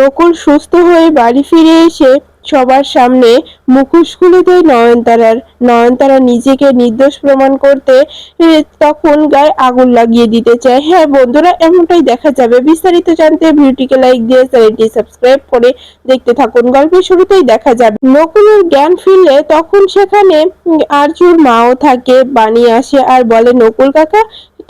নকুল সুস্থ হয়ে বাড়ি ফিরে এসে সবার সামনে মুখোশ খুলে দেয় নয়নতারার। নয়নতারা নিজেকে নির্দোষ প্রমাণ করতে তখন গায়ে আগুন লাগিয়ে দিতে চায়। হ্যাঁ বন্ধুরা, এমনটাই দেখা যাবে। বিস্তারিত জানতে ভিডিওটিকে লাইক দিয়ে চ্যানেলটি সাবস্ক্রাইব করে দেখতে থাকুন। গল্পের শুরুতেই দেখা যাবে নকুলের জ্ঞান ফিরলে তখন সেখানে আরজুর মাও থাকে। বাণী আসে আর বলে, নকুল কাকা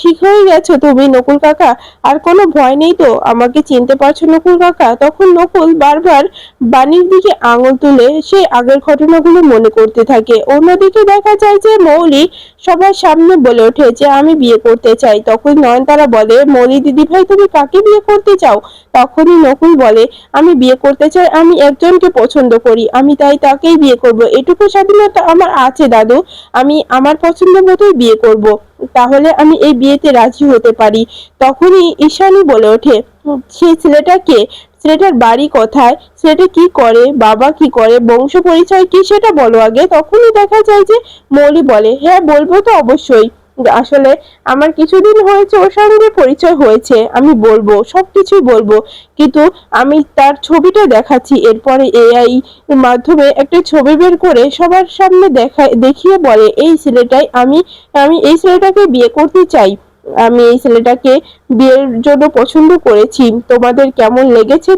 ঠিক হয়ে গেছো তুমি? নকুল কাকা আর কোনো ভয় নেই তো? আমাকে চিনতে পারছো নকুল কাকা? তখন নকুল বারবার বাণীর দিকে আঙুল তুলে সেই আগের ঘটনাগুলো মনে করতে থাকে। অন্যদিকে দেখা যায় যে মৌলি সবার সামনে বলে ওঠে যে আমি বিয়ে করতে চাই। তখন নয়নতারা বলে, মৌলি দিদি ভাই তুমি কাকে বিয়ে করতে চাও? তখনই নকুল বলে, আমি বিয়ে করতে চাই, আমি একজনকে পছন্দ করি, আমি তাই তাকেই বিয়ে করব। এটুকু স্বাধীনতা আমার আছে দাদু, আমি আমার পছন্দ মতোই বিয়ে করব, তাহলে আমি এই বিয়েতে রাজি হতে পারি। তখনই ঈশানী বলে ওঠে, সেই ছেলেটা কে? ছেলেটার বাড়ি কোথায়? ছেলেটা কি করে? বাবা কি করে? বংশ পরিচয় কি সেটা বলো আগে। তখনই দেখা যায় যে মৌলি বলে, হ্যাঁ বলবো তো অবশ্যই, আসলে আমার কিছুদিন হয়েছে ওর সঙ্গে পরিচয় হয়েছে, আমি বলবো, সবকিছুই বলবো, কিন্তু আমি তার ছবিটা দেখাচ্ছি। এরপরে এআই এর মাধ্যমে একটা ছবি বের করে সবার সামনে দেখিয়ে বলে, এই ছেলেটাই আমি, আমি এই ছেলেটাকে বিয়ে করতে চাই, আমি এই ছেলেটাকে বিয়ের জন্য পছন্দ করেছি, তোমাদের কেমন লেগেছে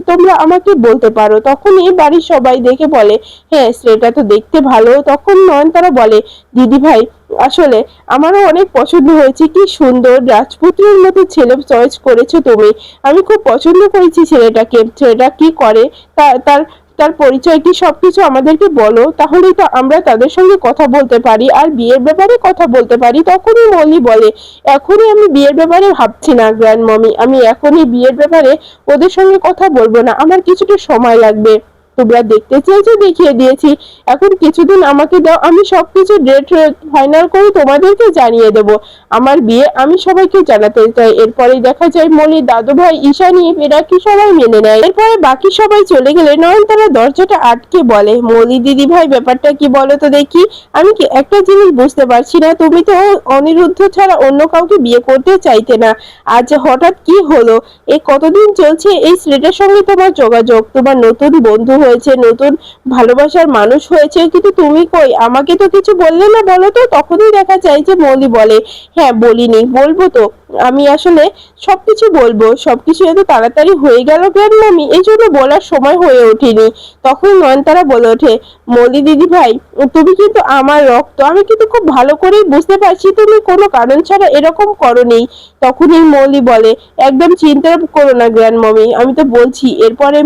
তোমরা আমাকে বলতে পারো। তখনই বাড়ির সবাই দেখে বলে, হ্যাঁ ছেলেটা তো দেখতে ভালো। তখন নয়নতারা বলে, দিদি ভাই আসলে আমারও অনেক পছন্দ হয়েছে, কি সুন্দর রাজপুত্রের মতো ছেলে চয়েস করেছো তুমি, আমি খুব পছন্দ করেছি ছেলেটাকে। ছেলেটা কি করে, তার তার পরিচয় কি, সবকিছু আমাদেরকে বলো, তাহলেই তো আমরা তাদের সঙ্গে কথা বলতে পারি আর বিয়ের ব্যাপারে কথা বলতে পারি। তখনই মলি বলে, এখনই আমি বিয়ের ব্যাপারে ভাবছি না গ্র্যান্ড মমি, আমি এখনই বিয়ের ব্যাপারে ওদের সঙ্গে কথা বলবো না, আমার কিছুটা সময় লাগবে। তোমরা দেখতে চেয়েছো, দেখিয়ে দিয়েছি, এখন কিছুদিন আমাকে দাও, আমি সবকিছু ডেট ফাইনাল করে তোমাদেরকে জানিয়ে দেব। আমার বিয়ে আমি সবাইকে জানাতে চাই। এরপরে দেখা যায় মলির দাদু ভাই ঈশানী এরা কি সবাই মেনে নেয়। এরপরে বাকি সবাই চলে গেলে নয়নতারা দরজাটা আটকে বলে, মলি দিদি ভাই ব্যাপারটা কি বলো তো দেখি, আমি কি একটা জিনিস বুঝতে পারছি না, তুমি তো অনিরুদ্ধ ছাড়া অন্য কাউকে বিয়ে করতে চাইতে না, আজ হঠাৎ কি হলো? এই কতদিন চলছে এই ছেলেটার সঙ্গে তোমার যোগাযোগ, তোমার নতুন বন্ধু হয়েছে, নতুন ভালোবাসার মানুষ হয়েছে, কিন্তু তুমি কই, আমাকে তো কিছু বললে না, বলো তো। তখনই দেখা যায় যে মৌলি বলে, হ্যাঁ বলিনি, বলবো তো, আমি আসলে সবকিছু বলবো, সবকিছু এত তাড়াতাড়ি হয়ে গেল কেন আমি, এই জন্য বলার সময় হয়ে ওঠেনি। তখন নয়নতারা বলে ওঠে, মৌলি দিদি ভাই তুমি কিন্তু আমার রক্ত, আমি কিন্তু খুব ভালো করেই বুঝতে পারছি তুমি কোনো কারণ ছাড়া এরকম করোনি। তখনই মৌলি বলে, একদম চিন্তা করো না গ্র্যান্ড মমি, আমি তো বলছি। এরপরে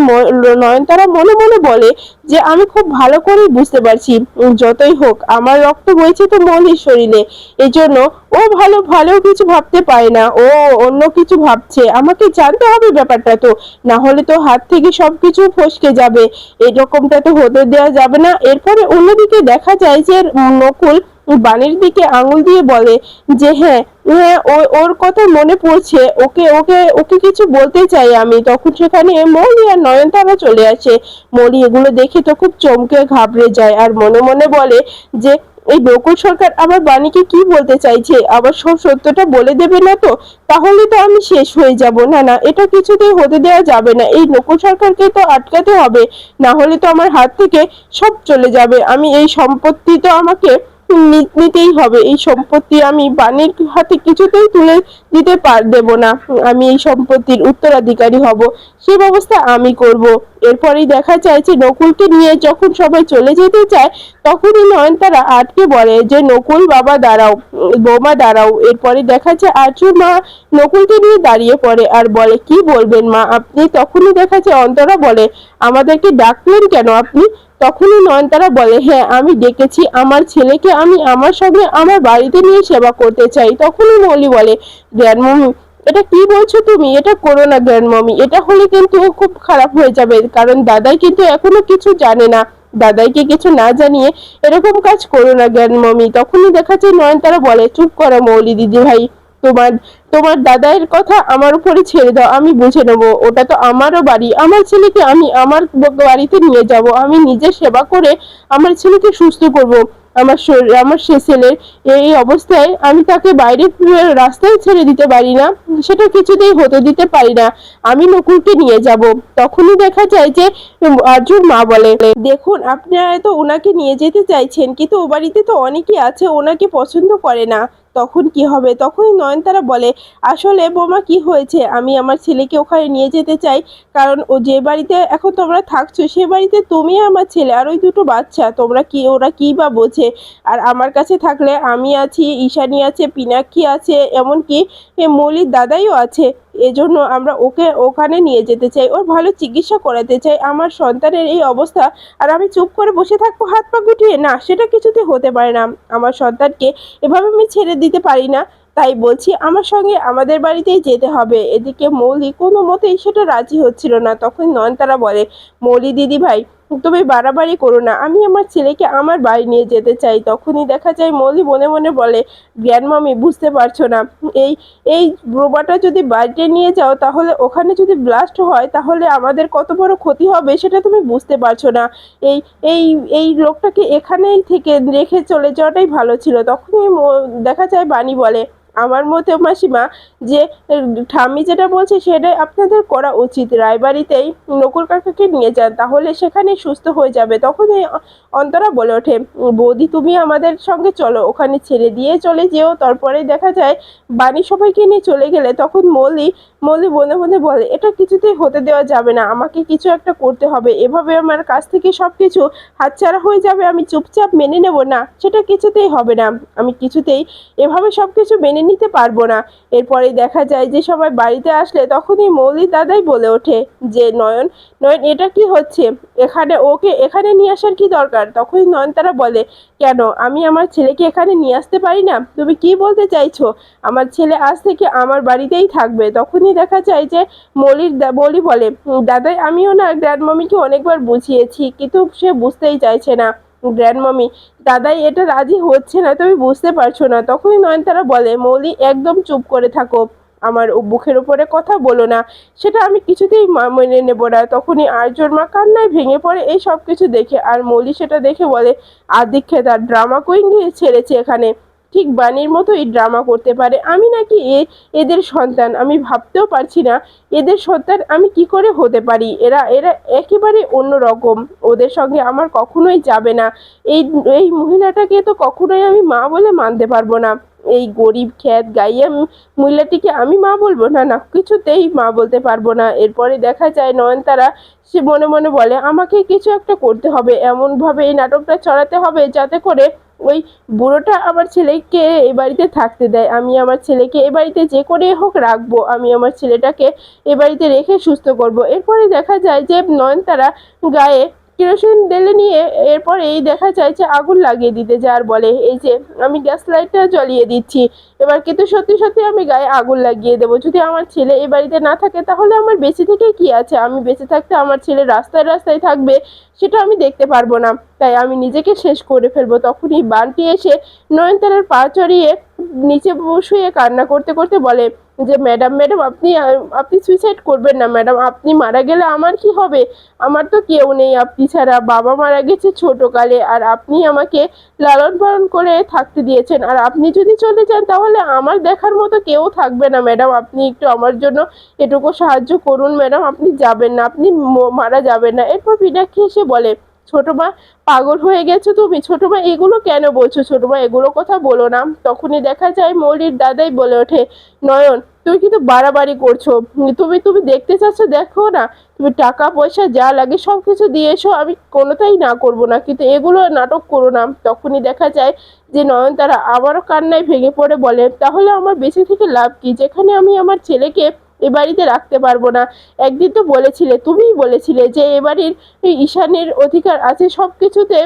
নয়নতারা মনে মনে বলে যে আমি খুব ভালো করেই বুঝতে পারছি, যতই হোক আমার রক্ত বইছে তো মৌলির শরীরে, এজন্য ও ভালো ভালো কিছু ভাবতে পারে না, ও অন্য কিছু ভাবছে, আমাকে জানতে হবে ব্যাপারটা তো, না হলে তো হাত থেকে সবকিছু ফসকে যাবে, এরকমটা তো হতে দেওয়া যাবে না। এরপরে অন্যদিকে দেখা যায় যে নকুল বাণীর দিকে আঙুল দিয়ে বলে যে হ্যাঁ, হ্যাঁ ওর কথা মনে পড়ছে, ওকে ওকে ওকে কিছু বলতে চাই আমি। তখন সেখানে মৌলি আর নয়নতারা চলে আসে। মৌলি এগুলো দেখে তো খুব চমকে ঘাবড়ে যায় আর মনে মনে বলে যে এই নকুল সরকার আবার বাণীকে কি বলতে চাইছে, আবার সব সত্যটা বলে দেবে না তো? তাহলে তো আমি শেষ হয়ে যাব। না না, এটা কিছুতেই হতে দেওয়া যাবে না, এই নকুল সরকারকে তো আটকাতে হবে, না হলে তো আমার হাত থেকে সব চলে যাবে, আমি এই সম্পত্তি তো আমাকে নিতেই হবে, এই সম্পত্তি আমি বাণীর হাতে কিছুতেই তুলে দিতে দেব না, আমি এই সম্পত্তির উত্তরাধিকারী হব, সে ব্যবস্থা আমি করব। এরপরেই দেখা যায় যে নকুলকে নিয়ে যখন সবাই চলে যেতে চায় তখনই নয়নতারা আটকে বলে যে নকুল বাবা দাঁড়াও, বৌমা দাঁড়াও। এরপরে দেখা যায় আর্যুর মা নকুলকে নিয়ে দাঁড়িয়ে পড়ে আর বলে, কি বলবেন মা আপনি? তখনই দেখা যায় অন্তরা বলে, আমাদেরকে ডাকলেন কেন আপনি? তখনই নয়নতারা বলে, হ্যাঁ আমি ডেকেছি, আমার ছেলেকে আমি আমার সঙ্গে আমার বাড়িতে নিয়ে সেবা করতে চাই। তখনই মৌলি বলে, গ্র্যান্ডমমি এটা কি বলছো তুমি? এটা করো না গ্র্যান্ডমমি, এটা হলে কিন্তু খুব খারাপ হয়ে যাবে, কারণ দাদাই কিন্তু এখনো কিছু জানে না, দাদাইকে কিছু না জানিয়ে এরকম কাজ করো না গ্র্যান্ডমমি। তখনই দেখা যায় নয়নতারা বলে, চুপ করো মৌলি দিদি ভাই, তোমার তোমার দাদাইয়ের কথা আমার উপরে ছেড়ে দাও, আমি বুঝে নেবো, ওটা তো আমারও বাড়ি, আমার ছেলেকে আমি আমার বাড়িতে নিয়ে যাব, আমি নিজে সেবা করে আমার ছেলেকে সুস্থ করব, আমার শরীর, আমার সে ছেলের এই অবস্থায় আমি তাকে বাইরে রাস্তায় ছেড়ে দিতে পারি না, সেটা কিছুতেই হতে দিতে পারি না। আমি নকুলকে নিয়ে যাব। তখনই দেখা যায় যে আরজুর মা বলে, দেখুন আপনারা তো ওনাকে নিয়ে যেতে চাইছেন, কিন্তু ও বাড়িতে তো অনেকেই আছে ওনাকে পছন্দ করে না, তখন কি হবে? তখনই নয়নতারা বলে, আসলে বোমা কি হয়েছে, আমি আমার ছেলেকে ওখানে নিয়ে যেতে চাই, কারণ ও যে বাড়িতে এখন তোমরা থাকছো সে বাড়িতে তুমি আমার ছেলে আর ওই দুটো বাচ্চা, তোমরা কি, ওরা কি বা বোঝে? আর আমার কাছে থাকলে আমি আছি, ঈশানী আছে, পিনাক্ষী আছে, এমনকি মৌলির দাদাইও আছে, এজন্য আমরা ওকে ওখানে নিয়ে যেতে চাই, ওর ভালো চিকিৎসা করাতে চাই। আমার সন্তানের এই অবস্থা, আর আমি চুপ করে বসে থাকবো হাত পা গুটিয়ে? না, সেটা কিছুতে হতে পারে না। আমার সন্তানকে এভাবে আমি ছেড়ে দিতে পারি না, তাই বলছি আমার সঙ্গে আমাদের বাড়িতেই যেতে হবে। এদিকে মৌলি কোনো মতেই সেটা রাজি হচ্ছিল না। তখন নয়নতারা বলে, মৌলি দিদি ভাই, তুমি বাড়াবাড়ি করো না, আমি আমার ছেলেকে আমার বাড়ি নিয়ে যেতে চাই। তখনই দেখা যায় মৌলি মনে মনে বলে, গ্র্যান্ডমামি বুঝতে পারছো না, এই এই বোমাটা যদি বাড়িতে নিয়ে যাও তাহলে ওখানে যদি ব্লাস্ট হয় তাহলে আমাদের কত বড় ক্ষতি হবে সেটা তুমি বুঝতে পারছো না। এই এই এই লোকটাকে এখানেই থেকে রেখে চলে যাওয়াটাই ভালো ছিল। তখনই দেখা যায় বাণী বলে, আমার মতে মাসিমা, যে ঠাম্মি যেটা বলছে সেটাই আপনাদের করা উচিত, রায়বাড়িতেই নকুল কাকাকে নিয়ে যান, তাহলে সেখানে সুস্থ হয়ে যাবে। তখনই অন্তরা বলে ওঠে, বৌদি তুমি আমাদের সঙ্গে চলো, ওখানে ছেড়ে দিয়ে চলে যেও। তারপরে দেখা যায় বাণী সবাইকে নিয়ে চলে গেলে তখন মৌলি মৌলি মনে মনে বলে, এটা কিছুতেই হতে দেওয়া যাবে না, আমাকে কিছু একটা করতে হবে, এভাবে আমার কাছ থেকে সব কিছু হাতছাড়া হয়ে যাবে, আমি চুপচাপ মেনে নেব না, সেটা কিছুতেই হবে না, আমি কিছুতেই এভাবে সব কিছু মেনে নিতে পারবো না। এরপরে দেখা যায় যে সবাই বাড়িতে আসলে তখনই মৌলির দাদাই বলে ওঠে যে, নয়ন, নয়ন এটা কি হচ্ছে, এখানে ওকে এখানে নিয়ে আসার কি দরকার? তখনই নয়নতারা বলে, কেন আমি আমার ছেলেকে এখানে নিয়ে আসতে পারি না? তুমি কি বলতে চাইছো? আমার ছেলে আজ থেকে আমার বাড়িতেই থাকবে। তখনই দেখা যায় যে মৌলি বলে, দাদাই আমিও না গ্র্যান্ডমামিকে অনেকবার বুঝিয়েছি, কিন্তু সে বুঝতেই চাইছে না। গ্র্যান্ডমামি, দাদাই এটা রাজি হচ্ছে না, তুমি বুঝতে পারছো না। তখনই নয়নতারা বলে, মৌলি একদম চুপ করে থাকো, আমার মুখের উপরে কথা বলো না, সেটা আমি কিছুতেই মেনে নেব না। তখনই আর্যর মা কান্নায় ভেঙে পড়ে এই সব কিছু দেখে, আর মৌলি সেটা দেখে বলে, আদিক্ষে তার ড্রামা কুইন ছেড়েছে এখানে, ঠিক বাণীর মতোই ড্রামা করতে পারে, আমি নাকি এদের সন্তান, আমি ভাবতেও পারছি না এদের সন্তান আমি কি করে হতে পারি, এরা এরা একেবারে অন্য রকম, ওদের সঙ্গে আমার কখনোই যাবে না, এই এই মহিলাটাকে তো কখনোই আমি মা বলে মানতে পারবো না, এই গরিব খ্যাত গাইয়া মহিলাটিকে আমি মা বলবো না, না কিছুতেই মা বলতে পারবো না। এরপরে দেখা যায় নয়নতারা সে মনে মনে বলে, আমাকে কিছু একটা করতে হবে, এমন ভাবে এই নাটকটা চড়াতে হবে যাতে করে ওই বুড়োটা আমার ছেলেকে এ বাড়িতে থাকতে দেয়, আমি আমার ছেলেকে এ বাড়িতে যে করে হোক রাখবো, আমি আমার ছেলেটাকে এ বাড়িতে রেখে সুস্থ করব। এরপরে দেখা যায় যে নয়নতারা গায়ে কেরোসিন ঢেলে নিয়ে এরপরেই দেখা যায় যে আগুন লাগিয়ে দিতে যায়, আর বলে, এই যে আমি গ্যাস লাইটটা জ্বালিয়ে দিচ্ছি, এবার কিন্তু সত্যি সত্যি আমি গায়ে আগুন লাগিয়ে দেবো, যদি আমার ছেলে এই বাড়িতে না থাকে তাহলে আমার বেঁচে থেকে কি আছে, আমি বেঁচে থাকতে আমার ছেলে রাস্তায় রাস্তায় থাকবে, সেটা আমি দেখতে পারবো না, তাই আমি নিজেকে শেষ করে ফেলবো। তখনই বানটি এসে নয়নতারার পা চড়িয়ে নিচে শুয়ে কান্না করতে করতে বলে যে, ম্যাডাম ম্যাডাম আপনি আপনি সুইসাইড করবেন না ম্যাডাম, আপনি মারা গেলে আমার কি হবে, আমার তো কেউ নেই আপনি ছাড়া, বাবা মারা গেছে ছোটকালে, আর আপনি আমাকে লালন পালন করে থাকতে দিয়েছেন, আর আপনি যদি চলে যান তাহলে আমার দেখার মতো কেউ থাকবে না ম্যাডাম, আপনি একটু আমার জন্য এটুকু সাহায্য করুন ম্যাডাম, আপনি যাবেন না, আপনি মারা যাবেন না। এরপর পিনাক্ষী এসে বলে, ছোট মা পাগল হয়ে গেছো তুমি, ছোট মা এগুলো কেন বলছো, ছোট মা এগুলো কথা বলো না। তখনই দেখা যায় মৌলির দাদাই বলে ওঠে, নয়ন তুমি কিন্তু বাড়াবাড়ি করছো, তুমি তুমি দেখতে চাচ্ছ দেখো না, তুমি টাকা পয়সা যা লাগে সব কিছু দিয়ে এসো, আমি কোনোটাই না করব না, কিন্তু এগুলো নাটক করো না। তখনই দেখা যায় যে নয়নতারা আবারও কান্নায় ভেঙে পড়ে বলে, তাহলে আমার বেঁচে থেকে লাভ কি, যেখানে আমি আমার ছেলেকে এ বাড়িতে রাখতে পারবো না। একদিন তো বলেছিলে, তুমিই বলেছিলে যে এ বাড়ির ঈশানীর অধিকার আছে সব কিছুতে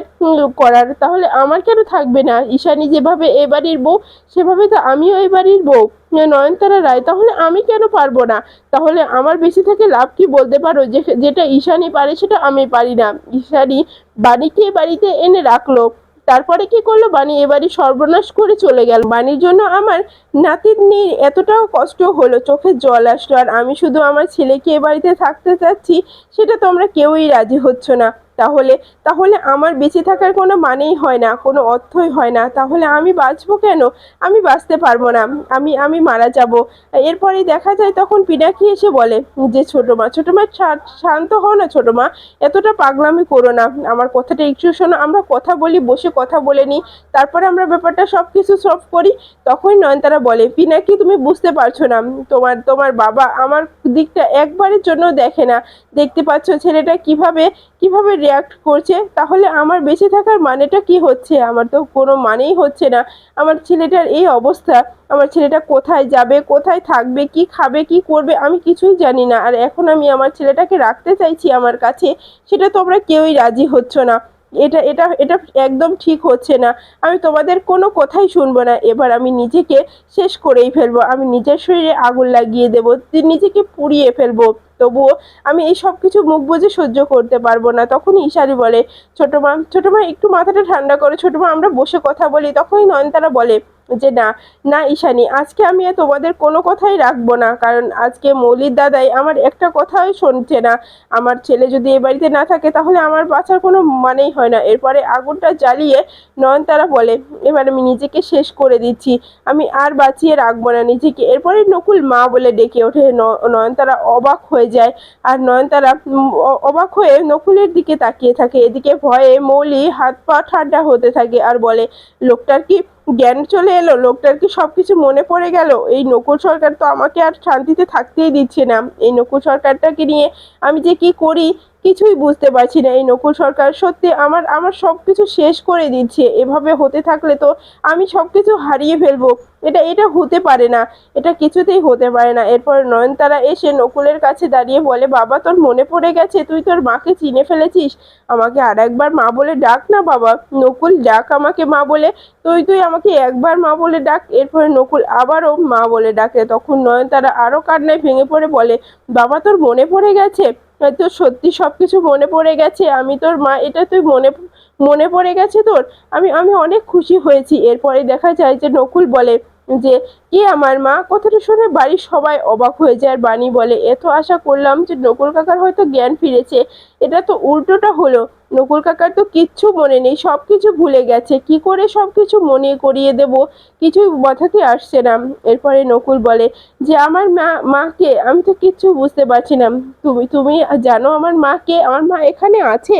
করার, তাহলে আমার কেন থাকবে না? ঈশানী যেভাবে এ বাড়ির বউ সেভাবে তো আমিও এ বাড়ির বউ, নয়নতারা রায়, তাহলে আমি কেন পারবো না? তাহলে আমার বেশি থেকে লাভ কি বলতে পারো, যে যেটা ঈশানী পারে সেটা আমি পারি না। ঈশানী বাণীকে এ বাড়িতে এনে রাখলো, তারপরে কি করলো, বাণী এবারই সর্বনাশ করে চলে গেল, বাণীর জন্য আমার নাতির এতটাও কষ্ট হলো, চোখে জল আসলো, আর আমি শুধু আমার ছেলেকে এ বাড়িতে থাকতে চাচ্ছি, সেটা তোমরা কেউই রাজি হচ্ছ না। তাহলে তাহলে আমার বেঁচে থাকার কোনো মানেই হয় না, কোনো অর্থই হয় না, তাহলে আমি বাঁচবো কেন? আমি বাঁচতে পারবো না, আমি মারা যাব। এরপরেই দেখা যায় তখন পিনাকি এসে বলে যে ছোট মা শান্ত হও না ছোট মা, এতটা পাগলামি করো না, আমার কথাটা একটু শোনো, আমরা কথা বলি, বসে কথা বলে নিই, তারপরে আমরা ব্যাপারটা সব কিছু সলভ করি। তখন নয়নতারা বলে পিনাকি তুমি বুঝতে পারছো না, তোমার তোমার বাবা আমার দিকটা একবারের জন্য দেখে না, দেখতে পাচ্ছ ছেলেটা কিভাবে কিভাবে রিয়াক্ট করছে, তাহলে আমার বেঁচে থাকার মানেটা কি হচ্ছে? আমার তো কোনো মানেই হচ্ছে না। আমার ছেলেটার এই অবস্থা, আমার ছেলেটা কোথায় যাবে, কোথায় থাকবে, কি খাবে, কি করবে, আমি কিছুই জানি না। আর এখন আমি আমার ছেলেটাকে রাখতে চাইছি আমার কাছে, সেটা তোমরা কেউই রাজি হচ্ছ না। এটা এটা এটা একদম ঠিক হচ্ছে না। আমি তোমাদের কোনো কথাই শুনবো না। এবার আমি নিজেকে শেষ করেই ফেলবো, আমি নিজের শরীরে আগুন লাগিয়ে দেবো, নিজেকে পুড়িয়ে ফেলবো। তবুও আমি এই সব কিছু মুখ বুজে সহ্য করতে পারবো না। তখনই ঈশানী বলে ছোট মা একটু মাথাটা ঠান্ডা করো ছোট মা, আমরা বসে কথা বলি। তখনই নয়নতারা বলে যে না না ঈশানী, আজকে আমি আর তোমাদের কোনো কথাই রাখবো না, কারণ আজকে মৌলির দাদাই আমার একটা কথাই শুনছে না। আমার ছেলে যদি এ বাড়িতে না থাকে তাহলে আমার বাঁচার কোনো মানেই হয় না। এরপরে আগুনটা জ্বালিয়ে নয়নতারা বলে এবার আমি নিজেকে শেষ করে দিচ্ছি, আমি আর বাঁচিয়ে রাখবো না নিজেকে। এরপরে নকুল মা বলে ডেকে ওঠে। নয়নতারা অবাক হয়ে যায়, আর নয়নতারা অবাক হয়ে নকুলের দিকে তাকিয়ে থাকে। এদিকে ভয়ে মৌলি হাত পা ঠান্ডা হতে থাকে আর বলে লোকটার কি জ্ঞান চলে এলো? লোকটার কি সবকিছু মনে পড়ে গেল? এই নকুল সরকার তো আমাকে আর শান্তিতে থাকতেই দিচ্ছে না। এই নকুল সরকারটাকে নিয়ে আমি যে কি করি কিছুই বুঝতে পারছি না। এই নকুল সরকার সত্যি আমার আমার সবকিছু শেষ করে দিচ্ছে। এভাবে হতে থাকলে তো আমি সবকিছু হারিয়ে ফেলবো। এটা এটা হতে পারে না, এটা কিছুতেই হতে পারে না। এরপর নয়নতারা এসে নকুলের কাছে দাঁড়িয়ে বলে বাবা তোর মনে পড়ে গেছে, তুই তোর মাকে চিনে ফেলেছিস, আমাকে আর একবার মা বলে ডাক না বাবা। নকুল ডাক আমাকে মা বলে, তুই তুই আমাকে একবার মা বলে ডাক। এরপরে নকুল আবারও মা বলে ডাকে। তখন নয়নতারা আরো কান্নায় ভেঙে পড়ে বলে বাবা তোর মনে পড়ে গেছে, তোর সত্যি সবকিছু মনে পড়ে গেছে, আমি তোর মা, এটা তুই মনে মনে পড়ে গেছে তোর, আমি আমি অনেক খুশি হয়েছি। এরপরে দেখা যায় যে নকুল বলে যে কে আমার মা? কথাটা শুনে বাড়ির সবাই অবাক হয়ে যায়। আর বাণী বলে এত আশা করলাম যে নকুল কাকার হয়তো জ্ঞান ফিরেছে, এটা তো উল্টোটা হলো। নকুল কাকার তো কিচ্ছু মনে নেই, সব কিছু ভুলে গেছে, কি করে সব কিছু মনে করিয়ে দেব কিছুই মাথাতে আসছে না। এরপরে নকুল বলে যে আমার মাকে আমি তো কিচ্ছু বুঝতে পারছি না, তুমি তুমি জানো আমার মাকে? আমার মা এখানে আছে,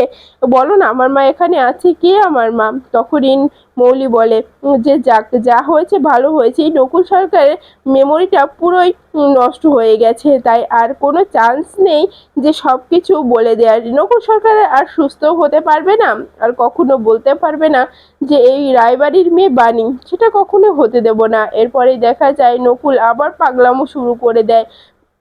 বলো না আমার মা এখানে আছে, কে আমার মা? তখনই মৌলি বলে যে যাক যা হয়েছে ভালো হয়েছে, এই নকুল সরকারের মেমোরিটা পুরোই নষ্ট হয়ে গেছে, তাই আর কোনো চান্স নেই যে সব কিছু বলে দেওয়ার। নকুল সরকারের আর সুস্থ হতে পারবে না, আর কখনো বলতে পারবে না যে এই রায়বাড়ির মেয়ে বাণী, সেটা কখনো হতে দেব না। এরপরে দেখা যায় নকুল আবার পাগলামো শুরু করে দেয়,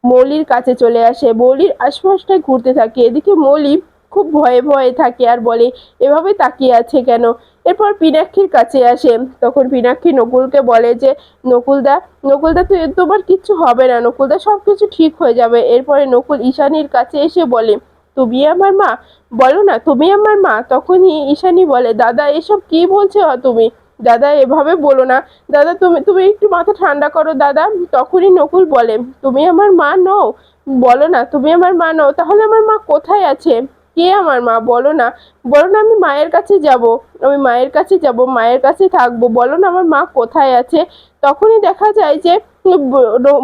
মৌলির কাছে চলে আসে, মৌলির আশপাশটায় ঘুরতে থাকে। এদিকে মৌলি খুব ভয়ে ভয়ে থাকে আর বলে এভাবে তাকিয়ে আছে কেন? এরপর পিনাক্ষীর কাছে আসে। তখন পিনাক্ষী নকুলকে বলে যে নকুলদা নকুলদা তুই তোমার কিচ্ছু হবে না, নকুলদা সব কিছু ঠিক হয়ে যাবে। এরপরে নকুল ঈশানীর কাছে এসে বলে তুমি আমার মা, বলো না তুমি আমার মা। তখনই ঈশানী বলে দাদা এসব কি বলছো তুমি? দাদা এভাবে বলো না, দাদা তুমি তুমি একটু মাথা ঠান্ডা করো দাদা। তখনই নকুল বলে তুমি আমার মা নও, বলো না তুমি আমার মা নও, তাহলে আমার মা কোথায় আছে? কে আমার মা? বলো না, বলো না আমি মায়ের কাছে যাব, আমি মায়ের কাছে যাব, মায়ের কাছে থাকবো, বলো না আমার মা কোথায় আছে? তখনই দেখা যায় যে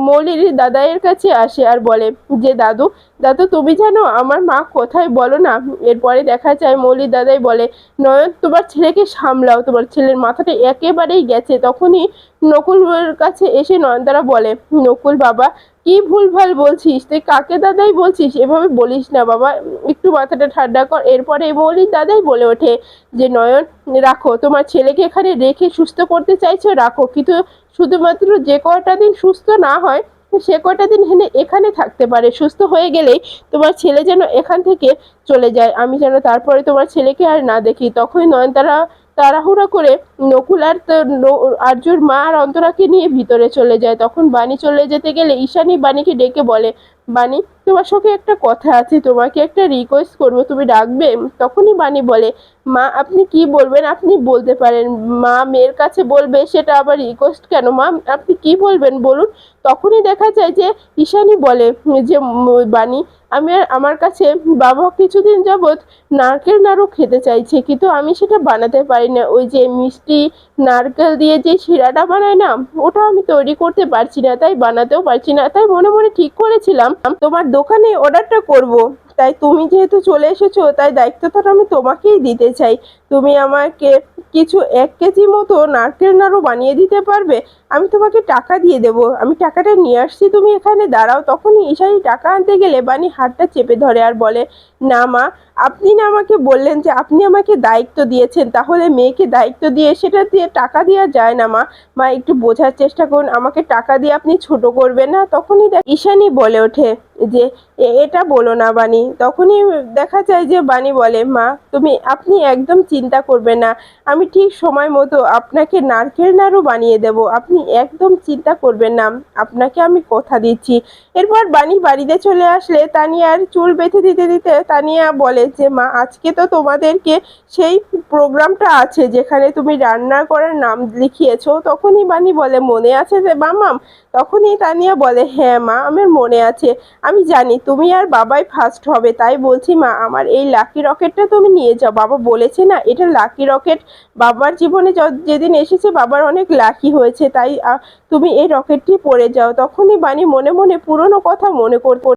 মৌলির দাদাইয়ের কাছে আসে আর বলে যে দাদু দাদু তুমি জানো আমার মা কোথায়, বলো না। এরপরে দেখা যায় মৌলির দাদাই বলে নয়ন তোমার ছেলেকে সামলাও, তোমার ছেলের মাথাটা একেবারেই গেছে। তখনই নকুলের কাছে এসে নয়নতারা বলে নকুল বাবা কি ভুলভাল বলছিস, তুই কাকে দাদাই বলছিস? এভাবে বলিস না বাবা, একটু মাথাটা ঠান্ডা কর। এরপরে মৌলির দাদাই বলে ওঠে যে নয়ন রাখো, তোমার ছেলেকে এখানে রেখে সুস্থ করতে চাইছো রাখো, কিন্তু শুধুমাত্র যে কয়টা দিন সুস্থ না হয় সে কয়টা দিন এখানে থাকতে পারে, সুস্থ হয়ে গেলেই তোমার ছেলে যেন এখান থেকে চলে যায়, আমি যেন তারপরে তোমার ছেলেকে আর না দেখি। তখনই নয়নতারা তাড়াহুড়া করে নকুল আর আর্যুর মা আর অন্তরাকে নিয়ে ভিতরে চলে যায়। তখন বাণী চলে যেতে গেলে ঈশানী বাণীকে ডেকে বলে বাণী তোমার সঙ্গে একটা কথা আছে, তোমাকে একটা রিকোয়েস্ট করবো, তুমি ডাকবে? তখনই বাণী বলে, মা আপনি কি বলবেন আপনি বলতে পারেন। মা মেয়ের কাছে বলবে সেটা আবার রিকোয়েস্ট কেন? মা আপনি কি বলবেন বলুন। তখনই দেখা যায় যে ঈশানী বলে যে বাণী, আমার কাছে বাবা কিছুদিন যাবৎ নারকেল নাড়ু খেতে চাইছে, কিন্তু আমি সেটা বানাতে পারি না। ওই যে মিষ্টি নারকেল দিয়ে যে শিরাটা বানায় না, ওটা আমি তৈরি করতে পারছি না, তাই বানাতেও পারছি না। তাই মনে মনে ঠিক করেছিলাম তোমার দোকানে অর্ডারটা করব। তাই তুমি যেহেতু চলে এসেছো, তাই দায়িত্বটা আমি তোমাকেই দিতে চাই। তুমি আমাকে কিছু 1 কেজি মতো নারকেল নাড়ু বানিয়ে দিতে পারবে? আমি তোমাকে টাকা দিয়ে দেবো, আমি টাকাটা নিয়ে আসছি, তুমি এখানে দাঁড়াও। তখনই ঈশানী টাকা আনতে গেলে বাণী হাতটা চেপে ধরে আর বলে, না মা, আপনি না আমাকে বললেন যে আপনি আমাকে দায়িত্ব দিয়েছেন, তাহলে মেয়েকে দায়িত্ব দিয়ে সেটা দিয়ে টাকা দেওয়া যায় না মা। মা একটু বোঝার চেষ্টা করুন, আমাকে টাকা দিয়ে আপনি ছোট করবেন না। তখনই ঈশানী বলে ওঠে যে এটা বলো না বাণী। তখনই দেখা যায় যে বাণী বলে, মা আপনি একদম চিন্তা করবেন না, আমি ঠিক সময় মতো আপনাকে নারকেল নাড়ু বানিয়ে দেব, আপনি একদম চিন্তা করবেন না, আপনাকে আমি কথা দিচ্ছি। এরপর বাণী বাড়িতে চলে আসলে তানিয়ার চুল বেঁধে দিতে দিতে তানিয়া বলে যে, মা আজকে তো তোমাদেরকে সেই প্রোগ্রামটা আছে যেখানে তুমি রান্না করার নাম লিখিয়েছো। তখনই বাণী বলে, মনে আছে যে মামাম? তখনই তানিয়া বলে, হ্যাঁ মা, আমার মনে আছে। আমি জানি তুমি আর বাবাই ফার্স্ট হবে, তাই বলছি মা, আমার এই লাকি রকেটটা তুমি নিয়ে যাও। বাবা বলেছে না এটা লাকি রকেট, বাবার জীবনে যেদিন এসেছে বাবার অনেক লাকি হয়েছে, তাই তুমি এই রকেটটি পরে যাও। তখনই বাণী মনে মনে পুরনো কথা মনে করতে